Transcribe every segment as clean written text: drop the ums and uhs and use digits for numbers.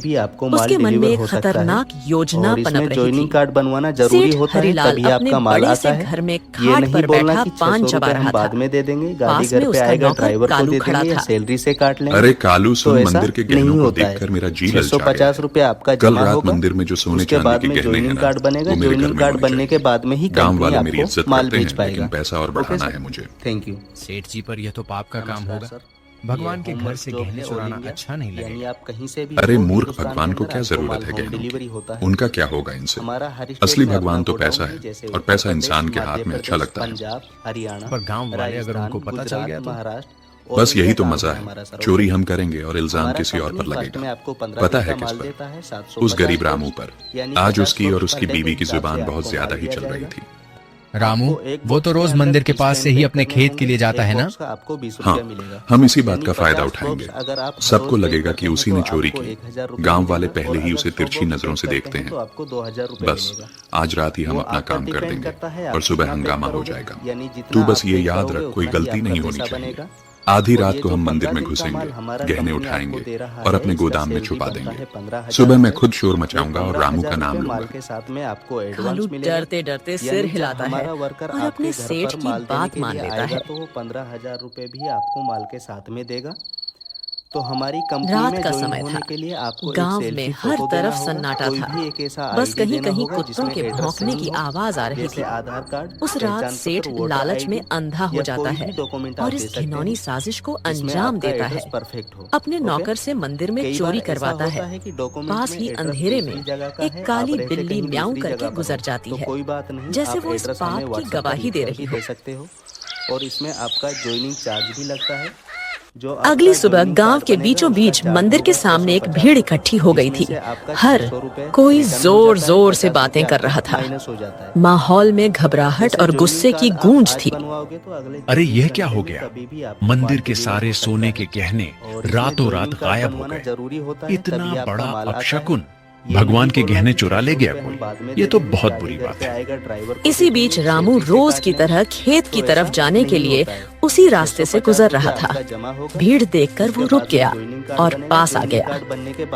भी आपको माल उसके मन में डिलीवर एक हो सकता है खतरनाक योजना और इसमें पनप रही ज्वाइनिंग थी। कार्ड बनवाना जरूरी सेठ होता है, हरिलाल तभी अपने आपका माल बड़े आता से है। घर में ये खाट नहीं पर बोलना बैठा कि पान 600 चबा रुपए हम रहा बाद था। में दे देंगे, गाड़ी पास में घर पे उसका आएगा, नौकर ड्राइवर को कालू दे खड़ा देंगे या था। सैलरी से काट लेंगे। अरे कालू, तो सुन, ऐसा मंदिर के नहीं गहनों को होता है। देखकर मेरा जी ललचा 650 गया। रुपए आपका कल जमा रात होगा, मंदिर में जो सोने उसके चांदी बाद के में गहने हैं ज्वाइनिंग ना, कार्ड बनेगा, वो मेरे घर ज्वाइनिंग में कार्ड होने बनने के चाहिए। बाद में ही गांव कंपनी वाले मेरी आपको इज्जत माल करते भेज हैं, पाएगा। लेकिन पैसा और बढ़ाना है मुझे। Thank you. सेठ जी, पर यह तो पाप का काम नमस्कार होगा। सर। भगवान ये के घर होमवर्क से जॉब गहने है चुराना ऑल इंडिया, अच्छा नहीं यानी लगेगा। आप कहीं से भी अरे हो, मूर्ख हिंदुस्तान भगवान के को अंदर क्या आपको जरूरत माल है होम गहनों डिलीवरी की? होता है। उनका क्या होगा इनसे? हमारा हर स्टेट असली में भगवान अपना तो गोडाउन पैसा है, है, जैसे और उत्तर पैसा प्रदेश, इंसान के हाथ मध्य में अच्छा प्रदेश, लगता है। पंजाब, हरियाणा, पर गांव वाले अगर राजस्थान, उनको पता चल गुजरात, गया तो? महाराष्ट्र और बस यही इंडिया तो काम मजा है हमारा है, सर। चोरी हम करेंगे और इल्जाम हमारा किसी और कंपनी पर फर्स्ट में लगेगा। आपको 15 पता दिन है का किस माल पर? देता है, 750 उस गरीब बॉक्स, रामू पर। यानी आज 50 उसकी और बॉक्स उसकी पर डे बीवी के की हिसाब जुबान से बहुत आपको ज्यादा माल ही दिया चल रही जाएगा। थी। रामू, आपको एक वो तो बॉक्स रोज के अंदर मंदिर के 30 पास से ही पैक अपने करने खेत के लिए होंगे। जाता एक है ना? बॉक्स का आपको 20 हाँ, रुपया मिलेगा। हम इसी बात यानी का फायदा 50 उठाएंगे। बॉक्स अगर आप सबको रोज लगेगा पैक कि करते उसी हैं ने तो चोरी आपको की। 1000 रुपये गांव वाले मिलेगा, पहले और ही अगर उसे 100 तिरछी बॉक्स नजरों से पैक देखते करते हैं। तो आपको 2000 रुपये बस मिलेगा। आज रात ही हम वो अपना आप पर काम कर डिपेंड देंगे करता है, और आप सुबह कितना हंगामा पैक हो करोगे। जाएगा। यानी जितना तू बस आप ये पैक याद करोगे, रख, कोई उतना ही गलती आपका नहीं होनी पैसा चाहिए। बनेगा। आधी और रात ये को जो हम मंदिर 15 में दिन का माल घुसेंगे, हमारा गहने कंपनी आपको उठाएंगे दे रहा और है, अपने इसका गोदाम में सैलरी छुपा बनता देंगे। है 15,000 सुबह मैं रुपये। खुद शोर वो मचाऊंगा और रामू का 15,000 नाम रुपये माल लूंगा। के साथ में आपको एडवांस कालू मिलेगा। डरते डरते यानी सिर जब हिलाता है हमारा वर्कर और आपके अपने घर सेठ पर की माल देने बात के मान लिए लेता आएगा है। तो वो 15,000 रुपये भी आपको माल के साथ में देगा। तो हमारी कंपनी रात में का ज्वाइन समय होने था। के लिए आपको एक गांव सेल्फी में हर फोटो तरफ देना होगा। सन्नाटा कोई था। भी एक ऐसा बस आईडी कहीं देना कहीं होगा कुत्तों जिसमें के एड्रेस भौंकने सही की हो, आवाज आ रही जैसे थी। आधार कार्ड, उस रात पहचान सेठ पत्र, वोटर लालच आईडी में अंधा हो या जाता कोई है भी डॉक्यूमेंट और आप इस दे सकते घिनौनी हैं साजिश को जिसमें अंजाम आपका देता एड्रेस है। परफेक्ट हो। अपने ओके? नौकर से मंदिर में कई चोरी बार ऐसा करवाता होता है। कि डॉक्यूमेंट पास में ही एड्रेस अंधेरे दूसरी में जगह का एक है, काली आप रहते बिल्ली कहीं म्याऊं दूसरी करके जगह पर हो। गुजर जाती तो है, कोई बात नहीं, जैसे आप वो इस एड्रेस हमें पाप की व्हाट्सएप पर गवाही लिख दे कर रही भी हो। दे सकते हो। और इसमें आपका ज्वाइनिंग चार्ज भी लगता है। जो अगली सुबह गांव के बीचों बीच मंदिर के सामने एक भीड़ इकट्ठी हो गई थी। हर कोई जोर जोर से बातें कर रहा था। माहौल में घबराहट और गुस्से की गूंज थी। अरे यह क्या हो गया? मंदिर के सारे सोने के गहने रातों रात गायब हो गए। इतना बड़ा अपशकुन, भगवान के गहने चुरा ले गया कोई। ये तो बहुत बुरी बात है। इसी बीच रामू रोज की तरह खेत की तरफ जाने के लिए उसी रास्ते से गुजर रहा था। भीड़ देखकर वो रुक गया और पास आ गया।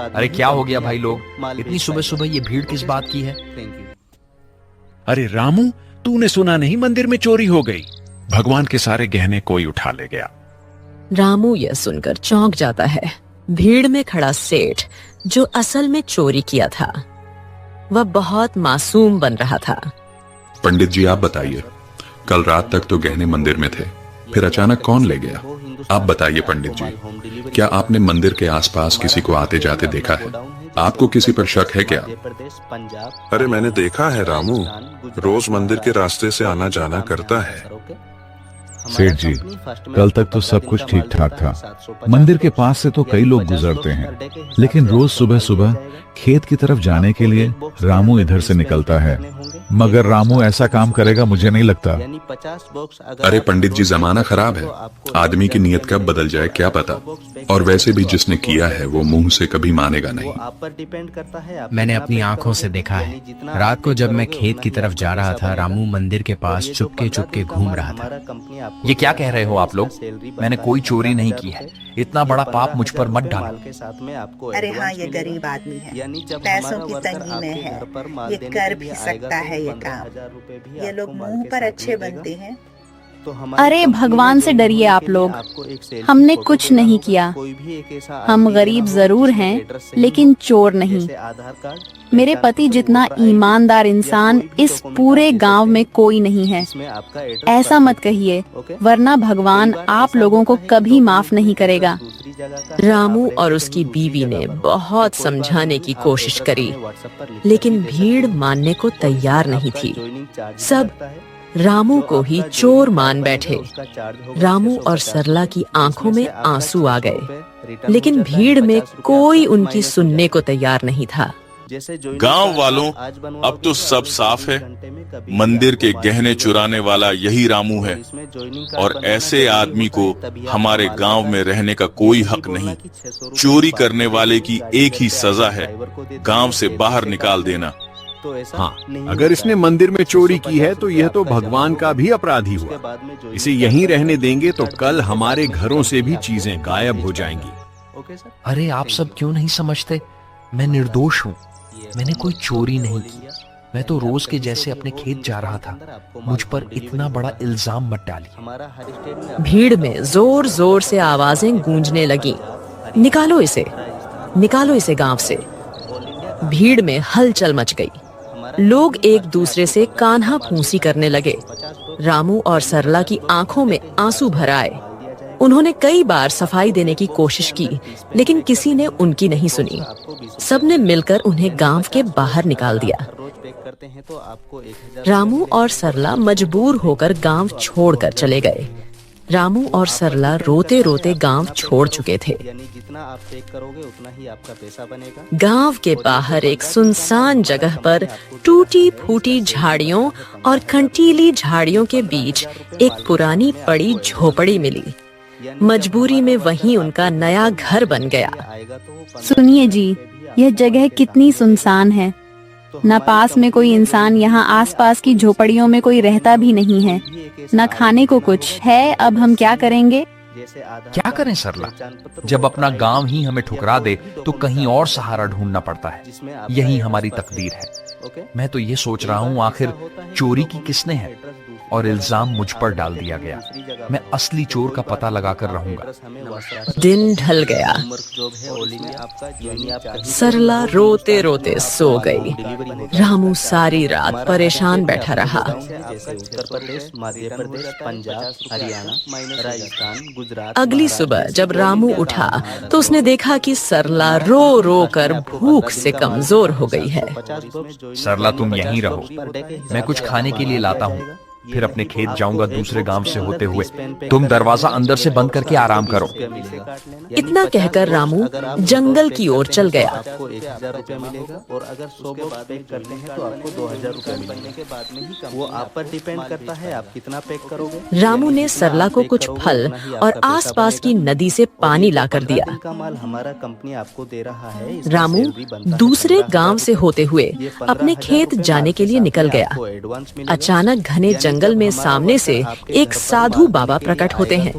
अरे क्या हो गया भाई लोग, इतनी सुबह सुबह ये भीड़ किस बात की है? अरे रामू, तूने सुना नहीं मंदिर में चोरी हो गई? भगवान के सारे गहने कोई उठा ले गया। रामू यह सुनकर चौंक जाता है। भीड़ में खड़ा सेठ, जो असल में चोरी किया था, वह बहुत मासूम बन रहा था। पंडित जी आप बताइए, कल रात तक तो गहने मंदिर में थे, फिर अचानक कौन ले गया? आप बताइए पंडित जी, क्या आपने मंदिर के आसपास किसी को आते जाते देखा है? आपको किसी पर शक है क्या? अरे मैंने देखा है रामू, रोज मंदिर के रास्ते से आना जाना करता है। सेठ जी, कल तक तो सब कुछ ठीक ठाक था। मंदिर के पास से तो कई लोग गुजरते हैं, लेकिन रोज सुबह सुबह खेत की तरफ जाने के लिए रामू इधर से निकलता है। मगर रामू ऐसा काम करेगा मुझे नहीं लगता। अरे पंडित जी, जमाना खराब है, आदमी की नीयत कब बदल जाए क्या पता। और वैसे भी जिसने किया है वो मुंह से कभी मानेगा नहीं। मैंने अपनी आंखों से देखा है। रात को जब मैं खेत की तरफ जा रहा था, रामू मंदिर के पास चुपके चुपके घूम रहा था। ये क्या कह रहे हो आप लोग? मैंने कोई चोरी नहीं की है। इतना बड़ा पाप मुझ पर मत डालो। अरे हाँ, ये गरीब आदमी है, पैसों की तंगी में है, ये कर भी सकता है ये काम। ये लोग मुंह पर अच्छे बनते हैं। अरे भगवान से डरिए आप लोग, हमने कुछ नहीं किया। हम गरीब जरूर हैं, लेकिन चोर नहीं। मेरे पति जितना ईमानदार इंसान इस पूरे गांव में कोई नहीं है। ऐसा मत कहिए, वरना भगवान आप लोगों को कभी माफ नहीं करेगा। रामू और उसकी बीवी ने बहुत समझाने की कोशिश करी, लेकिन भीड़ मानने को तैयार नहीं थी। सब रामू को ही चोर मान बैठे। रामू और सरला की आंखों में आंसू आ गए, लेकिन भीड़ में कोई उनकी सुनने को तैयार नहीं था। गांव वालों, अब तो सब साफ है। मंदिर के गहने चुराने वाला यही रामू है, और ऐसे आदमी को हमारे गांव में रहने का कोई हक नहीं। चोरी करने वाले की एक ही सजा है, गांव से बाहर निकाल देना। हाँ, अगर इसने मंदिर में चोरी की है तो यह तो भगवान का भी अपराधी हुआ। इसे यहीं रहने देंगे तो कल हमारे घरों से भी चीजें गायब हो जाएंगी। अरे आप सब क्यों नहीं समझते? मैं निर्दोष हूँ, मैंने कोई चोरी नहीं की। मैं तो रोज के जैसे अपने खेत जा रहा था। मुझ पर इतना बड़ा इल्जाम मत डालिए। भीड़ में जोर जोर से आवाजें गूंजने लगी, निकालो इसे, निकालो इसे गांव से। भीड़ में हलचल मच गई। लोग एक दूसरे से कान्हा फूंसी करने लगे। रामू और सरला की आंखों में आंसू भर आए। उन्होंने कई बार सफाई देने की कोशिश की, लेकिन किसी ने उनकी नहीं सुनी। सबने मिलकर उन्हें गांव के बाहर निकाल दिया। रामू और सरला मजबूर होकर गांव छोड़कर चले गए। रामू और सरला रोते रोते गांव छोड़ चुके थे। यानी जितना आप पेक करोगे उतना ही आपका पैसा बनेगा। गांव के बाहर एक सुनसान जगह पर टूटी फूटी झाड़ियों और कंटीली झाड़ियों के बीच एक पुरानी पड़ी झोपड़ी मिली। मजबूरी में वहीं उनका नया घर बन गया। सुनिए जी, यह जगह कितनी सुनसान है। न पास में कोई इंसान, यहाँ आसपास की झोपड़ियों में कोई रहता भी नहीं है। न खाने को कुछ है। अब हम क्या करेंगे? क्या करें सरला, जब अपना गांव ही हमें ठुकरा दे तो कहीं और सहारा ढूंढना पड़ता है। यही हमारी तकदीर है। मैं तो ये सोच रहा हूँ आखिर चोरी की किसने है और इल्जाम मुझ पर डाल दिया गया। मैं असली चोर का पता लगाकर रहूंगा। दिन ढल गया। सरला रोते रोते सो गई। रामू सारी रात परेशान बैठा रहा। उत्तर प्रदेश, मध्य प्रदेश, पंजाब, हरियाणा, राजस्थान, गुजरात। अगली सुबह जब रामू उठा तो उसने देखा कि सरला रो रो कर भूख से कमजोर हो गई है। सरला, तुम यहीं रहो, मैं कुछ खाने के लिए लाता हूँ, फिर अपने खेत जाऊंगा दूसरे गांव से होते हुए। तुम दरवाजा अंदर से बंद करके आराम करो। इतना कहकर रामू जंगल की ओर चल गया। आपको 1000 रुपया मिलेगा और अगर 100 बॉक्स पैक करते हैं तो आपको 2000 रुपया मिलेगा। वो आप पर डिपेंड करता है आप कितना पैक करोगे। रामू ने सरला को कुछ फल और आसपास की नदी से पानी लाकर दिया। का माल हमारा कंपनी आपको दे रहा है। रामू दूसरे गांव से होते हुए अपने खेत जाने के लिए निकल गया। अचानक घने जंगल में सामने से एक साधु बाबा प्रकट होते हैं।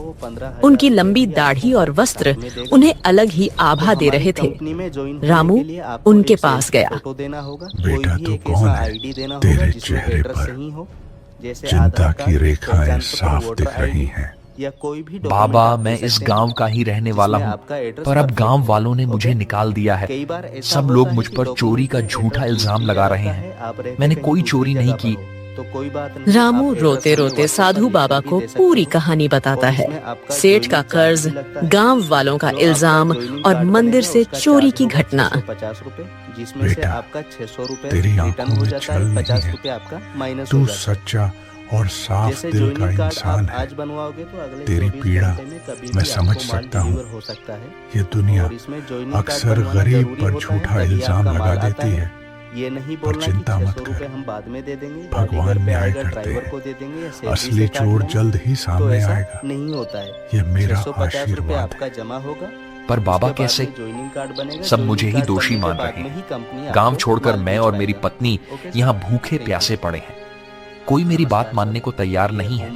उनकी लंबी दाढ़ी और वस्त्र उन्हें अलग ही आभा दे रहे थे। रामू उनके पास गया। बेटा, तू कौन है? तेरे चेहरे पर चिंता की रेखाएं साफ दिख रही हैं। बाबा, मैं इस गांव का ही रहने वाला हूँ, पर अब गांव वालों ने मुझे निकाल दिया है। सब लोग मुझ पर चोरी का झूठा इल्जाम लगा रहे हैं। मैंने कोई चोरी नहीं की। तो कोई बात नहीं। रामू रोते रोते साधु बाबा को पूरी कहानी बताता है। सेठ का कर्ज, गांव वालों का इल्जाम और मंदिर से चोरी की घटना। 50 रुपए, जिसमें से आपका 600 रुपए तेरी आंखों में हो छल नहीं 50 है। रुपए आपका माइनस। तू सच्चा और साफ दिल का इंसान है। तेरी पीड़ा मैं समझ सकता हूँ। ये दुनिया अक्सर गरीब पर झूठा इल्जाम लगा देती है। ये नहीं पर चिंता मत कर, हम बाद में दे देंगे। भगवान न्याय करते हैं। असली चोर जल्द ही सामने आएगा। नहीं होता है। ये मेरा 650 रुपए आशीर्वाद आपका जमा होगा। पर बाबा कैसे? सब मुझे ही दोषी मान रहे हैं। गांव छोड़कर मैं और मेरी पत्नी यहाँ भूखे प्यासे पड़े हैं। कोई मेरी बात मानने को तैयार नहीं है।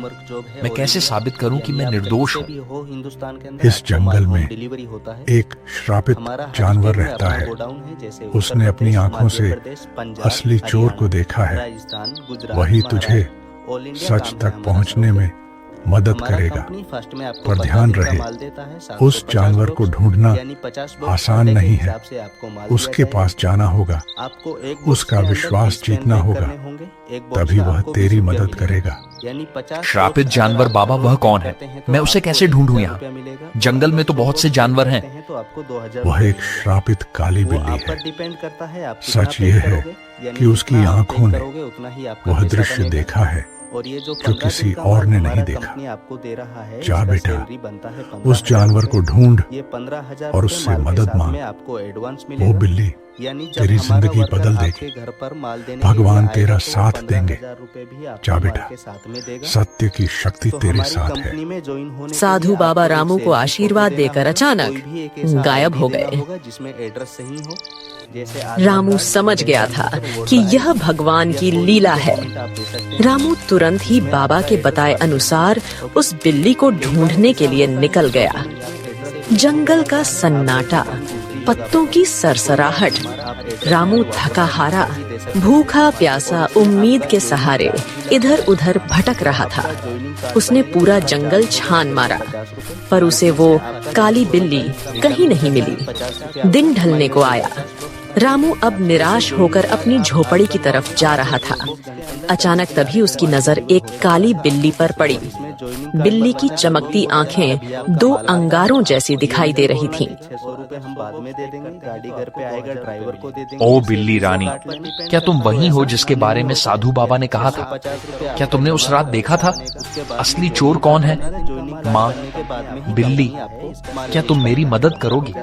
मैं कैसे साबित करूं कि मैं निर्दोष हूं? इस जंगल में एक श्रापित जानवर रहता है। उसने अपनी आंखों से असली चोर को देखा है। वही तुझे सच तक पहुंचने में मदद करेगा। पर ध्यान रहे, उस जानवर को ढूंढना आसान नहीं है। उसके पास जाना होगा, उसका विश्वास जीतना होगा, तभी वह तेरी मदद करेगा। श्रापित जानवर बाबा, वह कौन है? मैं उसे कैसे ढूंढूं? यहाँ जंगल में तो बहुत से जानवर हैं। वह एक श्रापित काली बिल्ली है। सच ये है कि उसकी आंखों ने वह दृश्य देखा है जो किसी और ने नहीं देखा। जा बेटा, उस जानवर को ढूंढ और उससे मदद मांग। वो बिल्ली तेरी जिंदगी बदल देगी। भगवान तेरा साथ देंगे। जा बेटा, सत्य की शक्ति तेरे साथ है। साधु बाबा रामू को आशीर्वाद देकर अचानक गायब हो गए। रामू समझ गया था कि यह भगवान की लीला है। रामू तुरंत ही बाबा के बताए अनुसार उस बिल्ली को ढूंढने के लिए निकल गया। जंगल का सन्नाटा, पत्तों की सरसराहट। रामू थका हारा, भूखा प्यासा, उम्मीद के सहारे इधर उधर भटक रहा था। उसने पूरा जंगल छान मारा, पर उसे वो काली बिल्ली कहीं नहीं मिली। दिन ढलने को आया। रामू अब निराश होकर अपनी झोपड़ी की तरफ जा रहा था। अचानक तभी उसकी नजर एक काली बिल्ली पर पड़ी। बिल्ली की चमकती आंखें दो अंगारों जैसी दिखाई दे रही थीं। रुपए हम बाद में दे देंगे, गाड़ी घर पे आएगा, ड्राइवर को दे देंगे। ओ बिल्ली रानी, क्या तुम वही हो जिसके बारे में साधु बाबा ने कहा था? क्या तुमने उस रात देखा था? असली चोर कौन है? माँ, बिल्ली, क्या तुम मेरी मदद करोगी?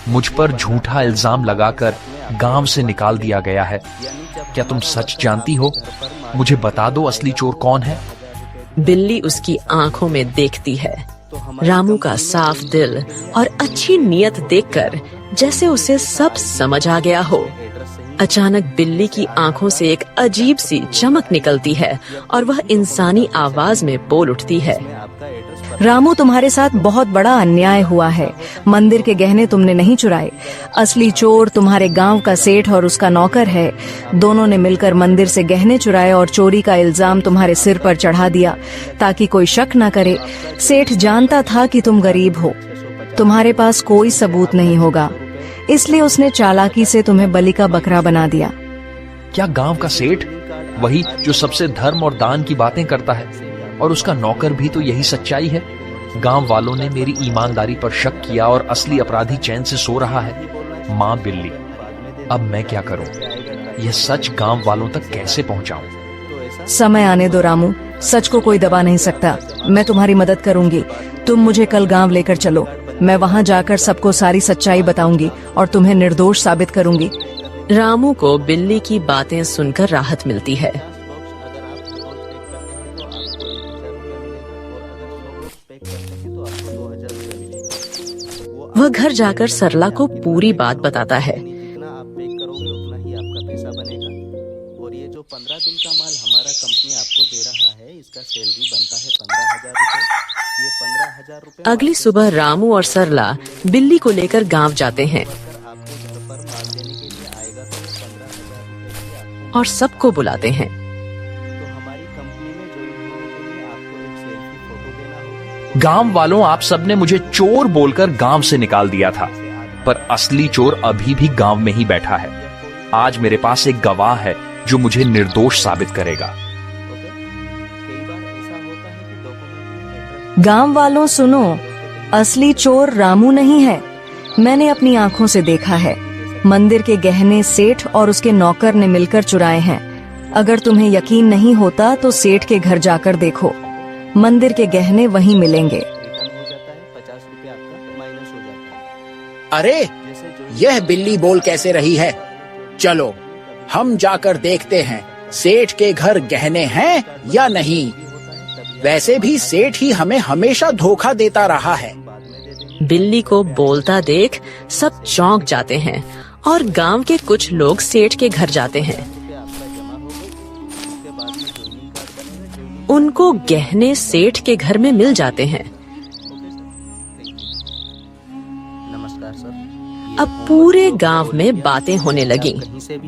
मुझ पर झूठा इल्जाम लगाकर गांव से निकाल दिया गया है। क्या तुम सच जानती हो? मुझे बता दो असली चोर कौन है। बिल्ली उसकी आंखों में देखती है। रामू का साफ दिल और अच्छी नियत देखकर जैसे उसे सब समझ आ गया हो। अचानक बिल्ली की आंखों से एक अजीब सी चमक निकलती है और वह इंसानी आवाज में बोल उठती है। रामू, तुम्हारे साथ बहुत बड़ा अन्याय हुआ है। मंदिर के गहने तुमने नहीं चुराए। असली चोर तुम्हारे गांव का सेठ और उसका नौकर है। दोनों ने मिलकर मंदिर से गहने चुराए और चोरी का इल्जाम तुम्हारे सिर पर चढ़ा दिया ताकि कोई शक न करे। सेठ जानता था कि तुम गरीब हो, तुम्हारे पास कोई सबूत नहीं होगा, इसलिए उसने चालाकी से तुम्हें बलि का बकरा बना दिया। क्या गांव का सेठ, वही जो सबसे धर्म और दान की बातें करता है, और उसका नौकर भी तो यही सच्चाई है? गांव वालों ने मेरी ईमानदारी पर शक किया और असली अपराधी चैन से सो रहा है। माँ बिल्ली, अब मैं क्या करूं? यह सच गांव वालों तक कैसे पहुंचाऊं? समय आने दो रामू, सच को कोई दबा नहीं सकता। मैं तुम्हारी मदद करूंगी। तुम मुझे कल गांव लेकर चलो। मैं वहां जाकर सबको सारी सच्चाई बताऊंगी और तुम्हें निर्दोष साबित करूंगी। रामू को बिल्ली की बातें सुनकर राहत मिलती है। वह घर जाकर सरला को पूरी बात बताता है। जितना आप पे करोगे उतना ही आपका पैसा बनेगा, और ये जो 15 दिन का माल हमारा कंपनी आपको दे रहा है, इसका सैलरी बनता है 15,000 रुपए। ये 15,000 रुपए अगली सुबह रामू और सरला बिल्ली को लेकर गांव जाते हैं आपको घर पर माल देने के लिए आएगा तो 15,000 रुपए और सबको बुलाते हैं। तो हमारी कंपनी में ज्वाइन होने के लिए आपको एक सेल्फी फोटो देना होगा। गांव वालों, आप सबने मुझे चोर बोलकर गांव से निकाल दिया था, पर असली चोर अभी भी गांव में ही बैठा है। आज मेरे पास एक गवाह है जो मुझे निर्दोष साबित करेगा। गांव वालों सुनो, असली चोर रामू नहीं है। मैंने अपनी आंखों से देखा है। मंदिर के गहने सेठ और उसके नौकर ने मिलकर चुराए हैं। अगर तुम्हें यकीन नहीं होता तो सेठ के घर जाकर देखो, मंदिर के गहने वहीं मिलेंगे। अरे, यह बिल्ली बोल कैसे रही है? चलो हम जाकर देखते हैं सेठ के घर गहने हैं या नहीं। वैसे भी सेठ ही हमें हमेशा धोखा देता रहा है। बिल्ली को बोलता देख सब चौंक जाते हैं और गांव के कुछ लोग सेठ के घर जाते हैं। उनको गहने सेठ के घर में मिल जाते हैं। नमस्कार सर। अब पूरे गांव में बातें होने लगी।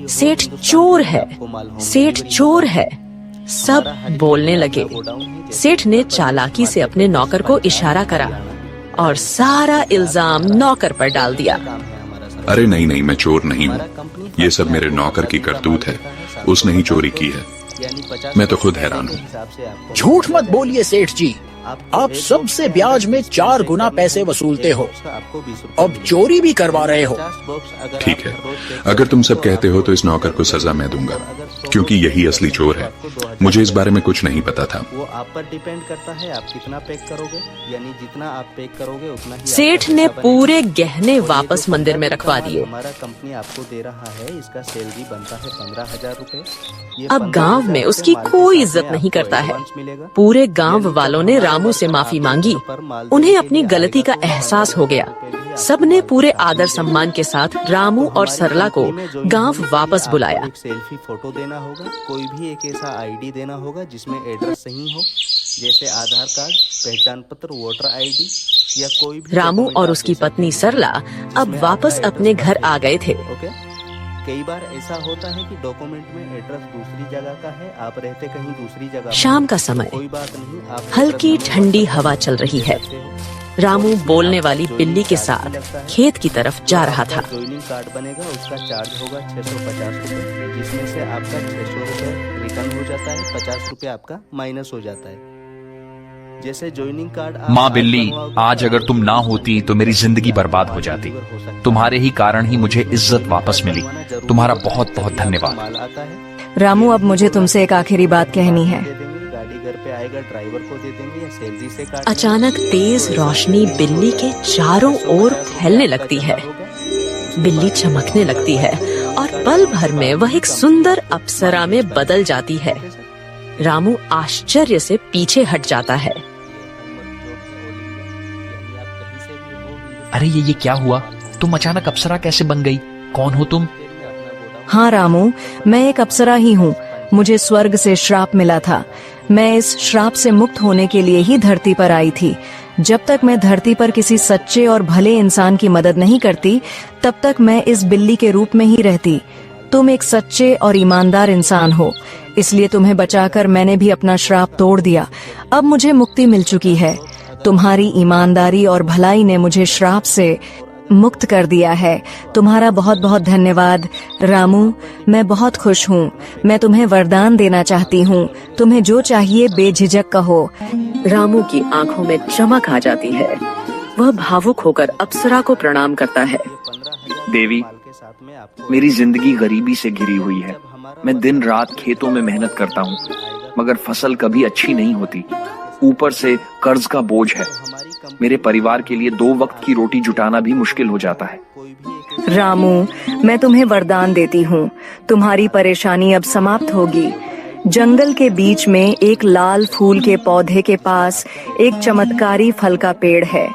सेठ चोर है, सेठ चोर है। सब बोलने लगे। सेठ ने चालाकी से अपने नौकर को इशारा करा और सारा इल्जाम नौकर पर डाल दिया। अरे नहीं नहीं, मैं चोर नहीं हूँ। ये सब मेरे नौकर की करतूत है। उसने ही चोरी की है। मैं तो खुद हैरान हूँ। झूठ मत बोलिए सेठ जी, आप सबसे ब्याज में 4 गुना पैसे वसूलते हो, अब चोरी भी करवा रहे हो। ठीक है, अगर तुम सब कहते हो तो इस नौकर को सजा मैं दूंगा, क्योंकि यही असली चोर है। मुझे इस बारे में कुछ नहीं पता था। वो आप पर डिपेंड करता है, आप कितना पैक करोगे, यानी जितना आप पैक करोगे उतना ही। सेठ ने पूरे गहने वापस मंदिर में रखवा दिए। हमारा कंपनी आपको दे रहा है, इसका सैलरी बनता है 15,000 रुपए। अब गांव में उसकी कोई इज्जत नहीं करता है। पूरे गांव वालों ने रामू से माफी मांगी। उन्हें अपनी गलती का एहसास हो गया। सबने पूरे आदर सम्मान के साथ रामू और सरला को गांव वापस बुलाया। एक सेल्फी फोटो देना होगा, कोई भी एक ऐसा आईडी देना होगा जिसमें एड्रेस सही हो, जैसे आधार कार्ड, पहचान पत्र, वोटर आईडी या कोई भी। रामू और उसकी पत्नी सरला अब वापस अपने घर आ गए थे। कई बार ऐसा होता है कि डॉक्यूमेंट में एड्रेस दूसरी जगह का है, आप रहते कहीं दूसरी जगह। शाम का समय, कोई बात नहीं, आप हल्की ठंडी हवा चल रही है। रामू बोलने वाली बिल्ली के साथ खेत की तरफ जा रहा था। ज्वाइनिंग कार्ड बनेगा, उसका चार्ज होगा 650 रुपए, जिसमें से आपका 600 रुपए रिटर्न हो जाता है, 50 रुपए आपका माइनस हो जाता है। जैसे ज्वाइनिंग कार्ड माँ बिल्ली, आज अगर तुम ना होती तो मेरी जिंदगी बर्बाद हो जाती। तुम्हारे ही कारण ही मुझे इज्जत वापस मिली। तुम्हारा बहुत बहुत धन्यवाद। रामू, अब मुझे तुमसे एक आखिरी बात कहनी है। गाड़ी घर पे आएगा, ड्राइवर को दे देंगे या सैलरी से काट। अचानक तेज रोशनी बिल्ली के चारों ओर फैलने लगती है। बिल्ली चमकने लगती है और पल भर में वह एक सुंदर अप्सरा में बदल जाती है। रामू आश्चर्य से पीछे हट जाता है। अरे ये क्या हुआ? तुम अचानक अप्सरा कैसे बन गई? कौन हो तुम? हाँ रामू, मैं एक अप्सरा ही हूँ। मुझे स्वर्ग से श्राप मिला था। मैं इस श्राप से मुक्त होने के लिए ही धरती पर आई थी। जब तक मैं धरती पर किसी सच्चे और भले इंसान की मदद नहीं करती, तब तक मैं इस बिल्ली के रूप में ही रहती। तुम एक सच्चे और ईमानदार इंसान हो, इसलिए तुम्हें बचाकर मैंने भी अपना श्राप तोड़ दिया। अब मुझे मुक्ति मिल चुकी है। तुम्हारी ईमानदारी और भलाई ने मुझे श्राप से मुक्त कर दिया है। तुम्हारा बहुत बहुत धन्यवाद रामू। मैं बहुत खुश हूँ। मैं तुम्हें वरदान देना चाहती हूँ। तुम्हें जो चाहिए बेझिझक कहो। रामू की आंखों में चमक आ जाती है। वह भावुक होकर अप्सरा को प्रणाम करता है। देवी, मेरी जिंदगी गरीबी से घिरी हुई है। मैं दिन रात खेतों में मेहनत करता हूँ, मगर फसल कभी अच्छी नहीं होती। ऊपर से कर्ज का बोझ है। मेरे परिवार के लिए 2 वक्त की रोटी जुटाना भी मुश्किल हो जाता है। रामू, मैं तुम्हें वरदान देती हूँ। तुम्हारी परेशानी अब समाप्त होगी। जंगल के बीच में एक लाल फूल के पौधे के पास एक चमत्कारी फल का पेड़ है।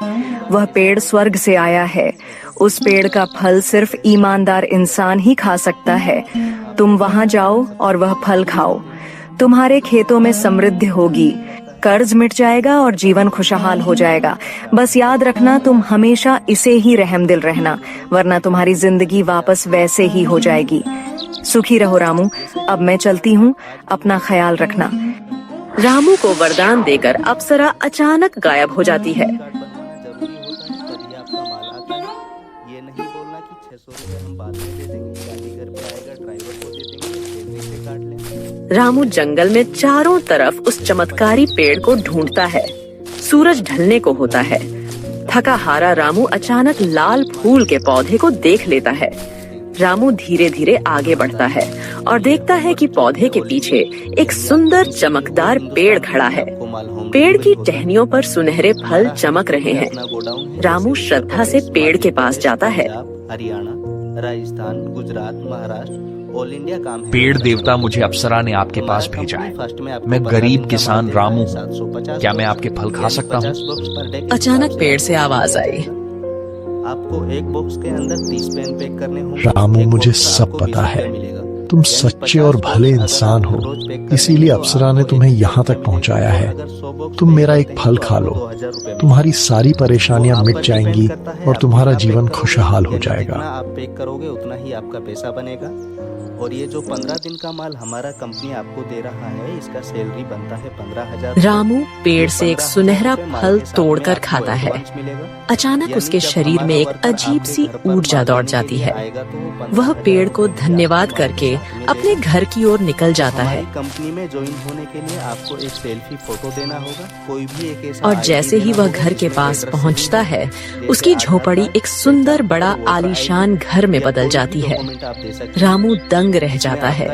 वह पेड़ स्वर्ग से आया है। उस पेड़ का फल सिर्फ ईमानदार इंसान ही खा सकता है। तुम वहाँ जाओ और वह फल खाओ। तुम्हारे खेतों में समृद्धि होगी, कर्ज मिट जाएगा और जीवन खुशहाल हो जाएगा। बस याद रखना, तुम हमेशा इसे ही रहमदिल रहना, वरना तुम्हारी जिंदगी वापस वैसे ही हो जाएगी। सुखी रहो रामू। अब मैं चलती हूँ, अपना ख्याल रखना। रामू को वरदान देकर अप्सरा अचानक गायब हो जाती है। रामू जंगल में चारों तरफ उस चमत्कारी पेड़ को ढूंढता है। सूरज ढलने को होता है। थका हारा रामू अचानक लाल फूल के पौधे को देख लेता है। रामू धीरे धीरे आगे बढ़ता है और देखता है कि पौधे के पीछे एक सुंदर चमकदार पेड़ खड़ा है। पेड़ की टहनियों पर सुनहरे फल चमक रहे हैं। रामू श्रद्धा से पेड़ के पास जाता है। हरियाणा, राजस्थान, गुजरात, महाराष्ट्र, ऑल इंडिया काम है। पेड़ देवता, मुझे अप्सरा ने आपके पास भेजा है। मैं गरीब किसान रामू हूँ। क्या मैं आपके फल खा सकता हूँ? अचानक पेड़ से आवाज आई। आपको एक बॉक्स के अंदर 30 पेन पैक करने होंगे। रामू, मुझे सब पता है। तुम सच्चे और भले इंसान हो, इसीलिए अप्सरा ने तुम्हें यहाँ तक पहुँचाया है। तुम मेरा एक फल खा लो, तुम्हारी सारी परेशानियाँ मिट जाएंगी और तुम्हारा जीवन खुशहाल हो जाएगा। जितना आप पैक करोगे उतना ही आपका पैसा बनेगा। और ये जो 15 दिन का माल हमारा कंपनी आपको दे रहा है, इसका सैलरी बनता है 15,000। रामू पेड़ से एक सुनहरा फल तोड़कर खाता है। अचानक उसके शरीर में एक अजीब सी ऊर्जा दौड़ जाती है। वह पेड़ को धन्यवाद करके अपने घर की ओर निकल जाता है। कंपनी में ज्वाइन होने के लिए आपको एक सेल्फी फोटो देना होगा। कोई भी एक ऐसा, और जैसे ही वह घर के पास पहुंचता है, उसकी झोपड़ी एक सुंदर बड़ा आलीशान घर में बदल जाती है। रामू दंग रह जाता है।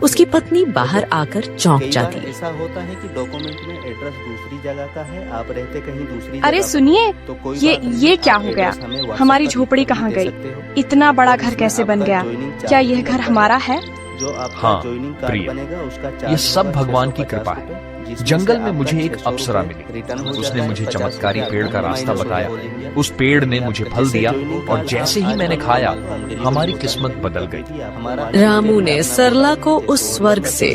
उसकी पत्नी बाहर आकर चौंक जाती है। ऐसा होता है कि डॉक्यूमेंट में एड्रेस दूसरी जगह का है, आप रहते कहीं दूसरी। अरे सुनिए, ये क्या हो गया? हमारी झोपड़ी कहाँ गई? इतना बड़ा घर कैसे बन गया? क्या यह घर हमारा है? हाँ प्रिय, ये सब भगवान की कृपा है। जंगल में मुझे एक अप्सरा मिली। उसने मुझे चमत्कारी पेड़ का रास्ता बताया। उस पेड़ ने मुझे फल दिया और जैसे ही मैंने खाया, हमारी किस्मत बदल गई। रामू ने सरला को उस स्वर्ग से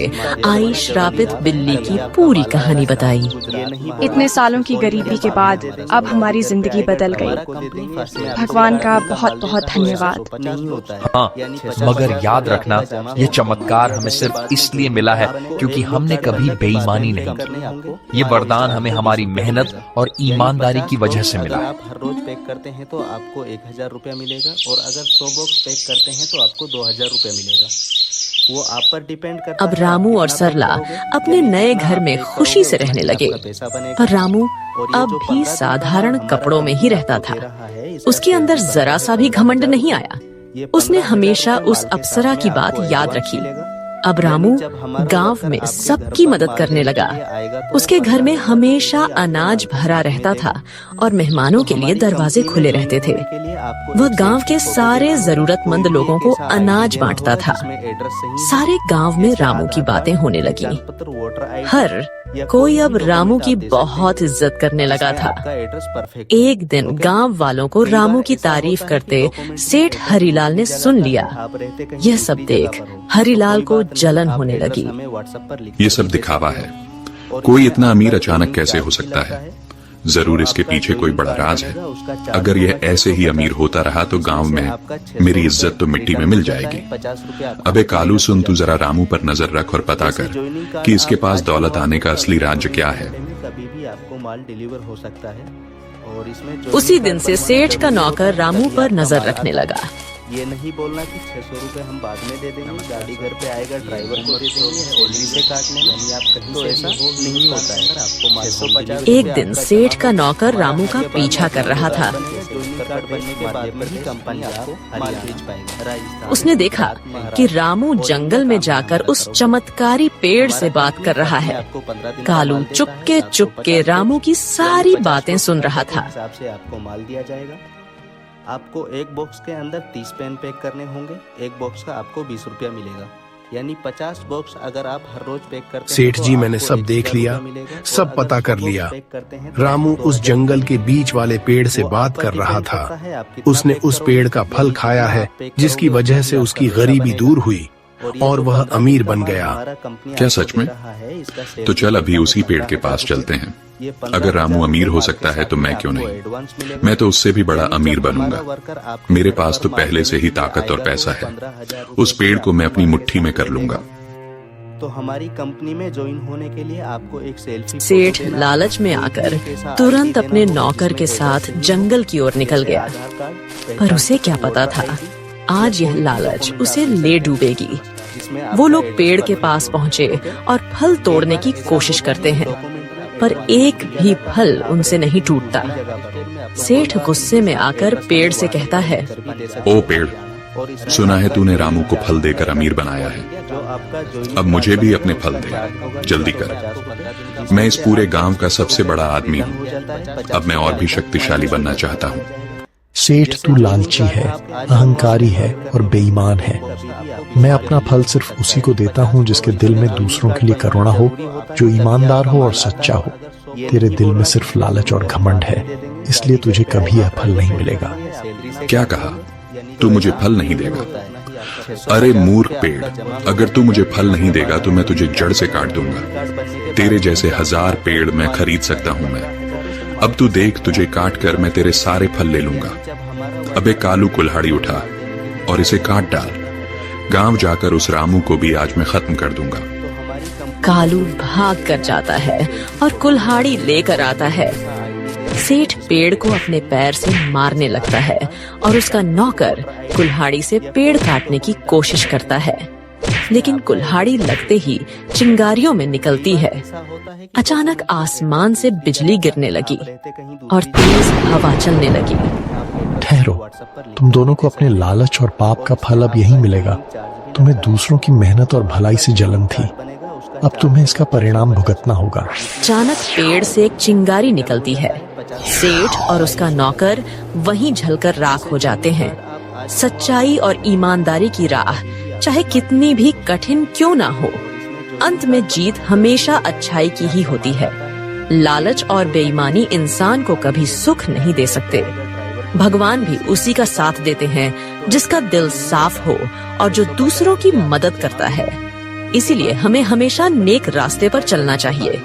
आई श्रापित बिल्ली की पूरी कहानी बताई। इतने सालों की गरीबी के बाद अब हमारी जिंदगी बदल गई। भगवान का बहुत बहुत धन्यवाद। हाँ, मगर याद रखना, ये चमत्कार हमें सिर्फ इसलिए मिला है क्योंकि हमने कभी बेईमानी नहीं की। ये वरदान हमें हमारी मेहनत और ईमानदारी की वजह से मिला है। आप हर रोज पैक करते हैं तो आपको 1,000 रुपया मिलेगा, और अगर 100 बॉक्स पैक करते हैं तो आपको 2,000 रुपया मिलेगा। वो आप पर डिपेंड करता अब रामू और सरला अपने नए घर में खुशी से रहने लगे, पर रामू अब भी साधारण कपड़ों में ही रहता था। उसके अंदर जरा सा भी घमंड नहीं आया। उसने हमेशा उस अप्सरा की बात याद रखी। अब रामू गांव में सबकी मदद करने लगा। उसके घर में हमेशा अनाज भरा रहता था और मेहमानों के लिए दरवाजे खुले रहते थे। वह गांव के सारे जरूरतमंद लोगों को अनाज बांटता था। सारे गांव में रामू की बातें होने लगी। हर कोई अब रामू की बहुत इज्जत करने लगा था। एक दिन गांव वालों को रामू की तारीफ करते सेठ हरिलाल ने सुन लिया। यह सब देख हरिलाल को जलन होने लगी। ये सब दिखावा है। कोई इतना अमीर अचानक कैसे हो सकता है? जरूर इसके पीछे कोई बड़ा राज है। अगर यह ऐसे ही अमीर होता रहा तो गांव में मेरी इज्जत तो मिट्टी में मिल जाएगी। अबे कालू, सुन, तू जरा रामू पर नजर रख और पता कर कि इसके पास दौलत आने का असली राज क्या है। कभी भी आपको माल डिलीवर हो सकता है। और इसमें उसी दिन से सेठ का नौकर रामू पर नजर रखने लगा। ये नहीं बोलना कि 600 रुपए हम बाद में दे देंगे, गाड़ी घर पे आएगा, ड्राइवर को दे देंगे, ओली से काटने, यानी आप कहीं तो ऐसा नहीं होता है। आपको 650 एक दिन सेठ का नौकर रामू का पीछा कर रहा था। उसने देखा कि रामू जंगल में जाकर उस चमत्कारी पेड़ से बात कर रहा है। कालू चुपके रामू की सारी बातें सुन रहा था। आपको माल दिया जाएगा। आपको एक बॉक्स के अंदर 30 पेन पैक करने होंगे। एक बॉक्स का आपको 20 रुपया मिलेगा, यानी 50 बॉक्स अगर आप हर रोज पैक करते हैं। सेठ जी, मैंने सब देख लिया, सब पता कर लिया। रामू उस जंगल के बीच वाले पेड़ से बात कर रहा था। उसने उस पेड़ का फल खाया है, जिसकी वजह से उसकी गरीबी दूर हुई और वह अमीर बन गया। क्या सच में? तो चल अभी उसी पेड़ के पास चलते हैं। अगर रामू अमीर हो सकता है तो मैं क्यों नहीं? मैं तो उससे भी बड़ा अमीर बनूंगा। मेरे पास तो पहले से ही ताकत और पैसा है। उस पेड़ को मैं अपनी मुट्ठी में कर लूंगा। तो हमारी कंपनी में ज्वाइन होने के लिए आपको एक सेल्फी। सेठ लालच में आकर तुरंत अपने नौकर के साथ जंगल की ओर निकल गया, पर उसे क्या पता था आज यह लालच उसे ले डूबेगी। वो लोग पेड़ के पास पहुँचे और फल तोड़ने की कोशिश करते हैं, पर एक भी फल उनसे नहीं टूटता। सेठ गुस्से में आकर पेड़ से कहता है, ओ पेड़, सुना है तूने रामू को फल देकर अमीर बनाया है। अब मुझे भी अपने फल दे, जल्दी कर। मैं इस पूरे गांव का सबसे बड़ा आदमी हूँ। अब मैं और भी शक्तिशाली बनना चाहता हूँ। सेठ, तू लालची है, अहंकारी है और बेईमान है। मैं अपना फल सिर्फ उसी को देता हूँ जिसके दिल में दूसरों के लिए करुणा हो, जो ईमानदार हो और सच्चा हो। तेरे दिल में सिर्फ लालच और घमंड है, इसलिए तुझे कभी यह फल नहीं मिलेगा। क्या कहा? तू मुझे फल नहीं देगा? अरे मूर्ख पेड़, अगर तू मुझे फल नहीं देगा तो मैं तुझे जड़ से काट दूंगा। तेरे जैसे 1000 पेड़ मैं खरीद सकता हूँ मैं। अब तू देख, तुझे काट कर मैं तेरे सारे फल ले लूंगा। अबे कालू, कुल्हाड़ी उठा और इसे काट डाल। गांव जाकर उस रामू को भी आज मैं खत्म कर दूंगा। कालू भाग कर जाता है और कुल्हाड़ी लेकर आता है। सेठ पेड़ को अपने पैर से मारने लगता है और उसका नौकर कुल्हाड़ी से पेड़ काटने की कोशिश करता है, लेकिन कुल्हाड़ी लगते ही चिंगारियों में निकलती है। अचानक आसमान से बिजली गिरने लगी और तेज हवा चलने लगी। ठहरो, तुम दोनों को अपने लालच और पाप का फल अब यही मिलेगा। तुम्हें दूसरों की मेहनत और भलाई से जलन थी, अब तुम्हें इसका परिणाम भुगतना होगा। अचानक पेड़ से एक चिंगारी निकलती है। सेठ और उसका नौकर वहीं जलकर राख हो जाते हैं। सच्चाई और ईमानदारी की राह चाहे कितनी भी कठिन क्यों ना हो, अंत में जीत हमेशा अच्छाई की ही होती है। लालच और बेईमानी इंसान को कभी सुख नहीं दे सकते। भगवान भी उसी का साथ देते हैं जिसका दिल साफ हो और जो दूसरों की मदद करता है। इसीलिए हमें हमेशा नेक रास्ते पर चलना चाहिए।